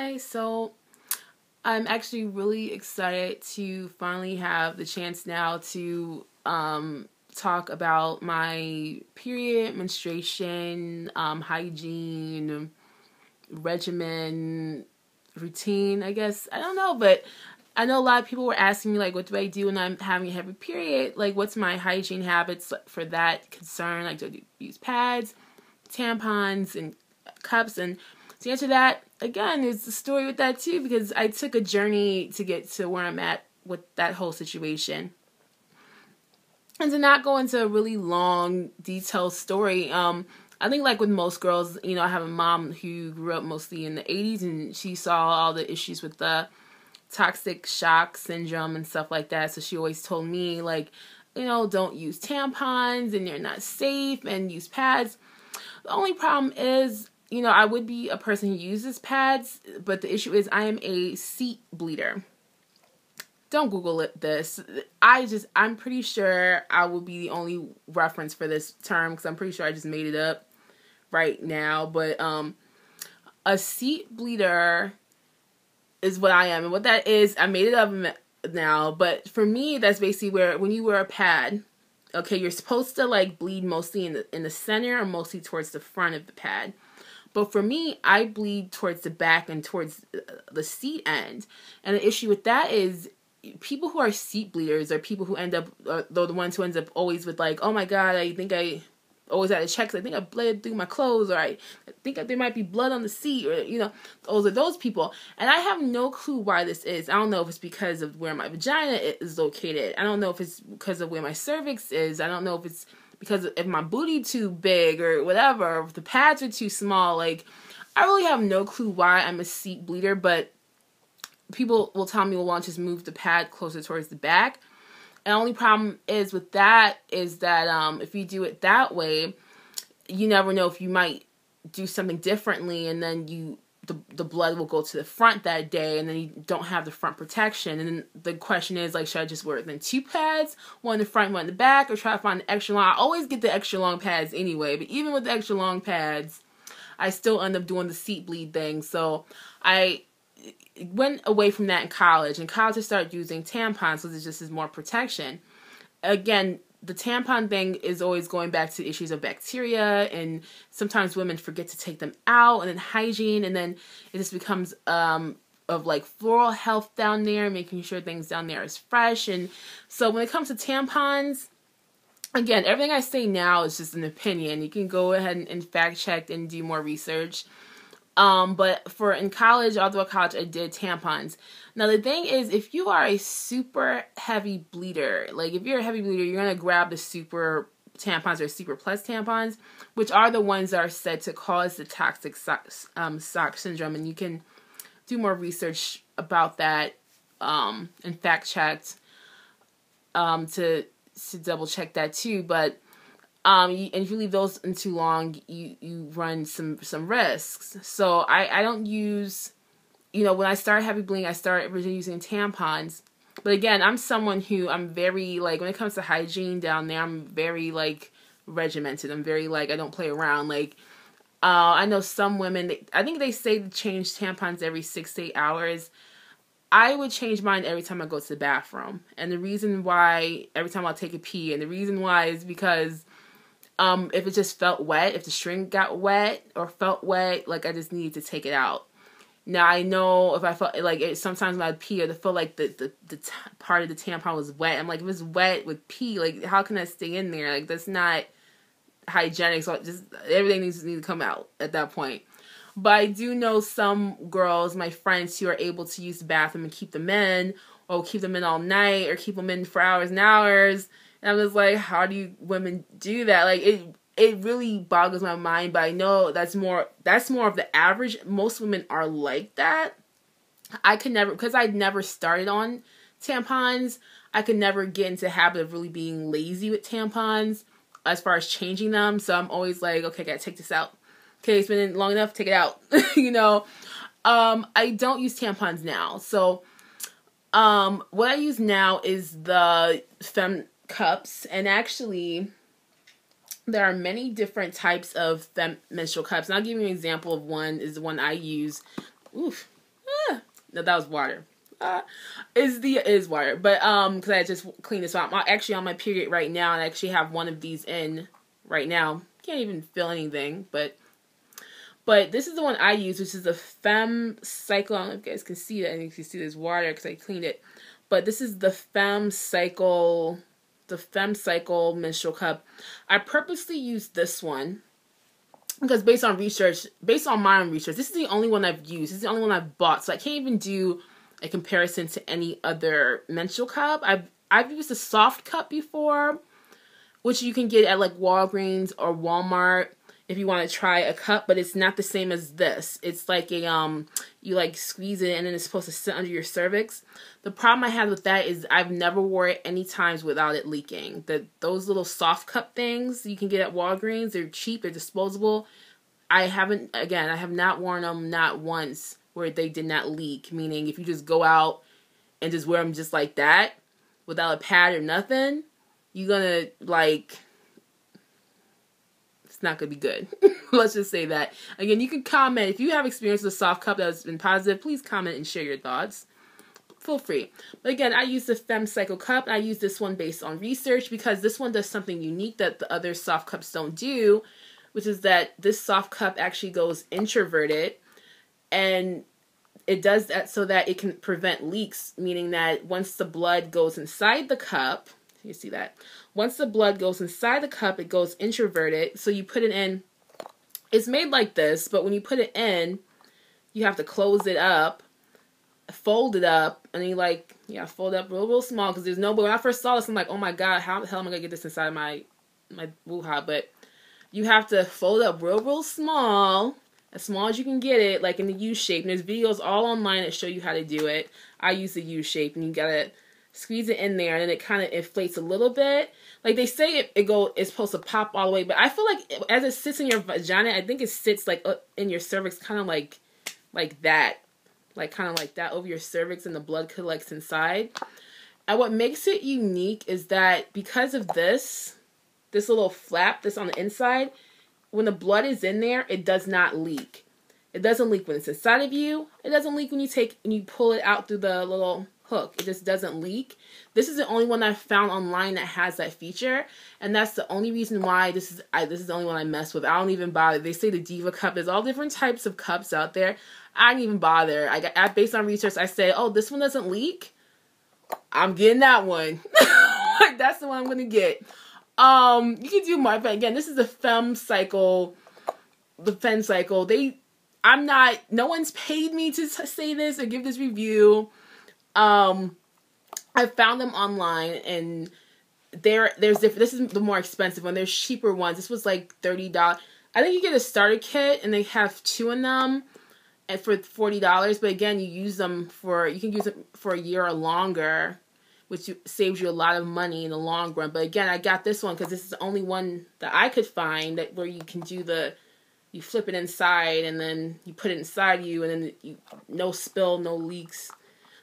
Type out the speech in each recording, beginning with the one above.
Hi, so I'm actually really excited to finally have the chance now to talk about my period, menstruation, hygiene, regimen, routine, I guess. I don't know, but I know a lot of people were asking me, like, what do I do when I'm having a heavy period? Like, what's my hygiene habits for that concern? Like, do I use pads, tampons, and cups? And to answer that, again, there's a story with that too, because I took a journey to get to where I'm at with that whole situation. And to not go into a really long, detailed story, I think like with most girls, I have a mom who grew up mostly in the 80s, and she saw all the issues with the toxic shock syndrome and stuff like that. So she always told me, like, don't use tampons and you're not safe, and use pads. The only problem is, I would be a person who uses pads, but the issue is I am a seat bleeder. Don't Google this. I'm pretty sure I will be the only reference for this term, because I'm pretty sure I just made it up right now. But a seat bleeder is what I am. And what that is, I made it up now. But for me, that's basically where when you wear a pad, okay, you're supposed to like bleed mostly in the center or mostly towards the front of the pad. But for me, I bleed towards the back and towards the seat end. And the issue with that is people who are seat bleeders are people who end up, they're the ones who end up always with like, oh my God, I think I always had to check, 'cause I think I bled through my clothes, or I think there might be blood on the seat, or, those are those people. And I have no clue why this is. I don't know if it's because of where my vagina is located. I don't know if it's because of where my cervix is. I don't know if it's because if my booty too big or whatever, or if the pads are too small. Like, I really have no clue why I'm a seat bleeder, but people will tell me, well, why don't you just move the pad closer towards the back? And the only problem is with that is that if you do it that way, you never know if you might do something differently, and then the blood will go to the front that day, and then you don't have the front protection. And then the question is, like, should I just wear then 2 pads, one in the front, one in the back, or try to find the extra long? I always get the extra long pads anyway, but even with the extra long pads, I still end up doing the seat bleed thing. So I went away from that in college. In college, I started using tampons, so this just is more protection. Again, the tampon thing is always going back to issues of bacteria, and sometimes women forget to take them out, and then hygiene, and then it just becomes of like floral health down there, making sure things down there is fresh. And so when it comes to tampons, again, everything I say now is just an opinion. You can go ahead and fact check and do more research. But in college, all throughout college, I did tampons. Now, the thing is, if you are a super heavy bleeder, like if you're a heavy bleeder, you're going to grab the super tampons or super plus tampons, which are the ones that are said to cause the toxic shock syndrome. And you can do more research about that, and fact checked, to double check that too. But and if you leave those in too long, you run some risks. So I don't use, when I started heavy bleeding, I started originally using tampons. But again, I'm someone who, I'm very, like, when it comes to hygiene down there, I'm very, like, regimented. I'm very, like, I don't play around. Like, I know some women, I think they say to change tampons every 6 to 8 hours. I would change mine every time I go to the bathroom. And the reason why, every time I'll take a pee, and the reason why is because if it just felt wet, if the string got wet or felt wet, like I just needed to take it out. Now I know if I felt like it, sometimes when I pee, I feel like the part of the tampon was wet. I'm like, if it's wet with pee, like how can that stay in there? Like that's not hygienic. So just everything needs to come out at that point. But I do know some girls, my friends, who are able to use the bathroom and keep them in, or keep them in all night, or keep them in for hours and hours. And I was like, how do you women do that? Like, it really boggles my mind, but I know that's more of the average. Most women are like that. I could never, because I'd never started on tampons, I could never get into the habit of really being lazy with tampons as far as changing them. So I'm always like, okay, I gotta take this out. Okay, it's been in long enough, take it out. I don't use tampons now. So what I use now is the Femme cups, and actually there are many different types of menstrual cups. And I'll give you an example of one, is the one I use. Oof, No, that was water. Is water, but because I just cleaned this out. I'm actually on my period right now, and I actually have one of these in right now. Can't even feel anything, but this is the one I use, which is the Femme Cycle. I don't know if you guys can see that, and you can see there's water because I cleaned it. But this is the Femme Cycle menstrual cup. I purposely used this one because based on my own research, this is the only one I've used. This is the only one I've bought, so I can't even do a comparison to any other menstrual cup. I've used a soft cup before, which you can get at like Walgreens or Walmart if you want to try a cup, but it's not the same as this. It's like a you like squeeze it and then it's supposed to sit under your cervix. The problem I had with that is I've never wore it any times without it leaking. Those little soft cup things you can get at Walgreens, they're cheap, they're disposable. I have not worn them not once where they did not leak, meaning if you just go out and just wear them just like that without a pad or nothing, you're gonna like, it's not gonna be good. Let's just say that. Again, you can comment if you have experience with a soft cup that has been positive. Please comment and share your thoughts. Feel free. But again, I use the Femme Cycle cup. I use this one based on research because this one does something unique that the other soft cups don't do, which is that this soft cup actually goes introverted, and it does that so that it can prevent leaks, meaning that once the blood goes inside the cup, you see that? Once the blood goes inside the cup, it goes introverted. So you put it in, it's made like this, but when you put it in, you have to close it up, fold it up, and you fold it up real small because there's no, but when I first saw this, I'm like, oh my God, how the hell am I going to get this inside my woo-ha? But you have to fold it up real small, as small as you can get it, like in the U shape. And there's videos all online that show you how to do it. I use the U shape, and you gotta squeeze it in there, and then it kind of inflates a little bit. Like they say it's supposed to pop all the way, but I feel like as it sits in your vagina, I think it sits like in your cervix, kind of like that. Like kind of like that over your cervix, and the blood collects inside. And what makes it unique is that because of this little flap that's on the inside, when the blood is in there, it does not leak. It doesn't leak when it's inside of you. It doesn't leak when you pull it out through the little hook. It just doesn't leak. This is the only one I've found online that has that feature, and that's the only reason why this is the only one I mess with. I don't even bother. They say the Diva cup. There's all different types of cups out there. I didn't even bother. Based on research, I said, oh, this one doesn't leak. I'm getting that one. Like that's the one I'm gonna get. You can do more, but again, this is the Femme Cycle. The Femme Cycle. No one's paid me to say this or give this review. I found them online, and there's different. This is the more expensive one. There's cheaper ones. This was like $30. I think you get a starter kit, and they have 2 in them, and for $40. But again, you can use them for a year or longer, which saves you a lot of money in the long run. But again, I got this one because this is the only one that I could find where you can do you flip it inside, and then you put it inside you, and then no spill, no leaks.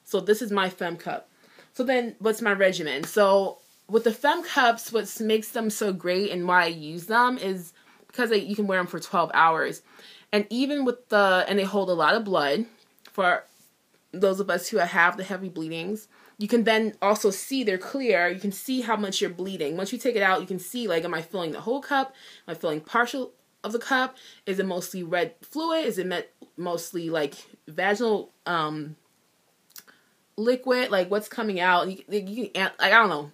So this is my Femme cup. So then what's my regimen? So with the Femme cups, what makes them so great and why I use them is because you can wear them for 12 hours. And even and they hold a lot of blood for those of us who have the heavy bleedings. You can then also see they're clear. You can see how much you're bleeding. Once you take it out, you can see, like, am I filling the whole cup? Am I filling partial of the cup? Is it mostly red fluid? Is it mostly like vaginal liquid? Like what's coming out? You can, I don't know.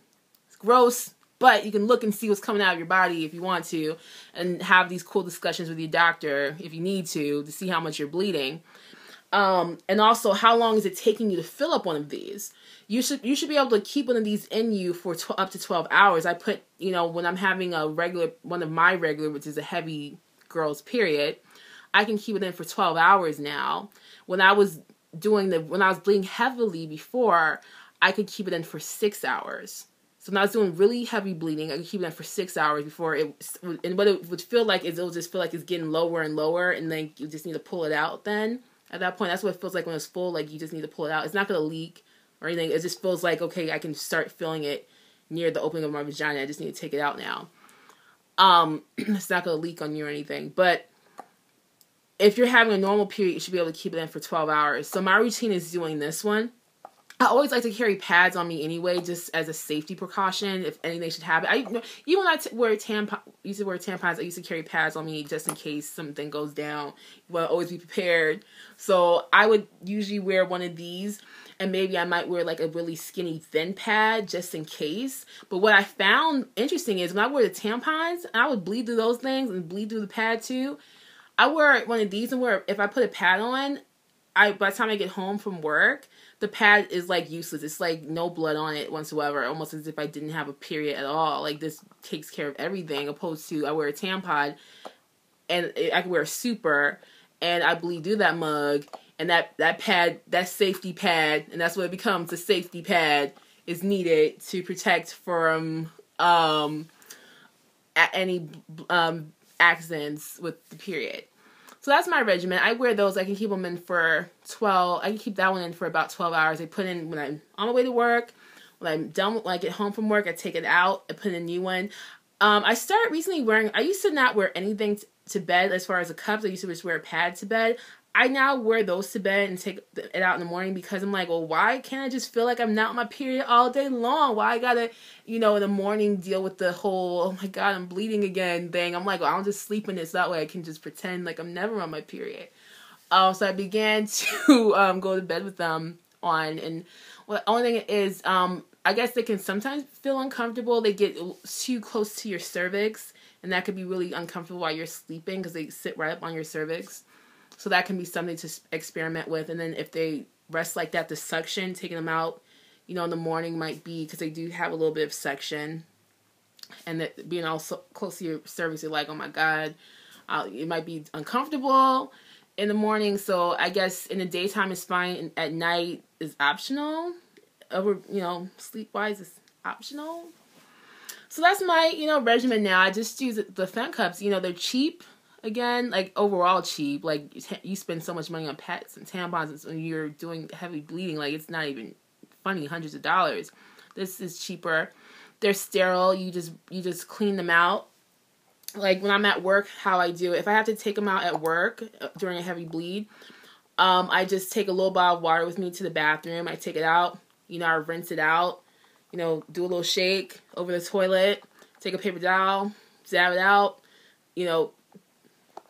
It's gross, but you can look and see what's coming out of your body if you want to, and have these cool discussions with your doctor if you need to see how much you're bleeding. And also, how long is it taking you to fill up one of these? You should be able to keep one of these in you for up to 12 hours. I put, when I'm having one of my regular, which is a heavy girl's period, I can keep it in for 12 hours now. When I was bleeding heavily before, I could keep it in for 6 hours. So when I was doing really heavy bleeding, I could keep it in for 6 hours before and what it would feel like is it'll just feel like it's getting lower and lower, and then you just need to pull it out then. At that point, that's what it feels like when it's full, like you just need to pull it out. It's not going to leak or anything. It just feels like, okay, I can start feeling it near the opening of my vagina. I just need to take it out now. It's not going to leak on you or anything. But if you're having a normal period, you should be able to keep it in for 12 hours. So my routine is doing this one. I always like to carry pads on me anyway, just as a safety precaution if anything should happen. Even when I used to wear tampons, I used to carry pads on me just in case something goes down. You want to always be prepared. So I would usually wear one of these, and maybe I might wear like a really skinny thin pad just in case. But what I found interesting is when I wear the tampons, I would bleed through those things and bleed through the pad too. I wear one of these, and if I put a pad on, by the time I get home from work, the pad is like useless. It's like no blood on it whatsoever, almost as if I didn't have a period at all. Like this takes care of everything, opposed to I wear a tampon and I can wear a super and I bleed through that mug, and that pad, that safety pad, and that's what it becomes, the safety pad is needed to protect from any accidents with the period. So that's my regimen. I wear those. I can keep them in for 12. I can keep that one in for about 12 hours. I put in when I'm on my way to work. When I'm done, when I get home from work, I take it out. I put in a new one. I started recently wearing, I used to not wear anything to bed as far as the cups. I used to just wear a pad to bed. I now wear those to bed and take it out in the morning because I'm like, well, why can't I just feel like I'm not on my period all day long? Why I gotta, in the morning deal with the whole, oh my God, I'm bleeding again thing. I'm like, well, I'll just sleep in this. That way I can just pretend like I'm never on my period. So I began to go to bed with them on. And the only thing is, I guess they can sometimes feel uncomfortable. They get too close to your cervix, and that could be really uncomfortable while you're sleeping because they sit right up on your cervix. So that can be something to experiment with. And then if they rest like that, the suction, taking them out, in the morning might be, because they do have a little bit of suction. And that being all so close to your cervix, you're like, oh my God, it might be uncomfortable in the morning. So I guess in the daytime is fine. And at night is optional. Sleep-wise is optional. So that's my, regimen now. I just use the fem cups. They're cheap. Again, like overall cheap. Like you spend so much money on pads and tampons when you're doing heavy bleeding. Like it's not even funny, hundreds of dollars. This is cheaper. They're sterile. You just clean them out. Like when I'm at work, how I do it. If I have to take them out at work during a heavy bleed, I just take a little bottle of water with me to the bathroom. I take it out. I rinse it out. Do a little shake over the toilet. Take a paper towel, zap it out.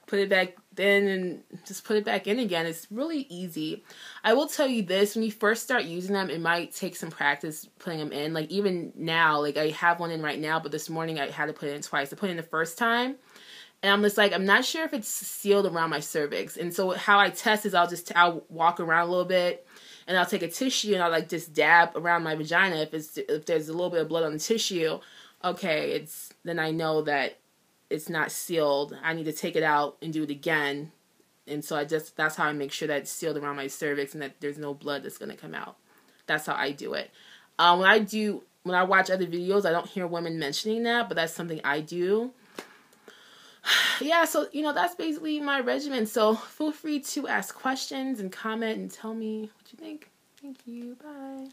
Put it back then and just put it back in again. It's really easy. I will tell you this, when you first start using them, it might take some practice putting them in. Like even now, like I have one in right now, but this morning I had to put it in twice. I put it in the first time, and I'm just like, I'm not sure if it's sealed around my cervix. And so how I test is I'll walk around a little bit, and I'll take a tissue and I'll like just dab around my vagina. If there's a little bit of blood on the tissue, okay, then I know that it's not sealed. I need to take it out and do it again. And so that's how I make sure that it's sealed around my cervix and that there's no blood that's going to come out. That's how I do it. When I watch other videos, I don't hear women mentioning that, but that's something I do. Yeah, so, that's basically my regimen. So feel free to ask questions and comment and tell me what you think. Thank you. Bye.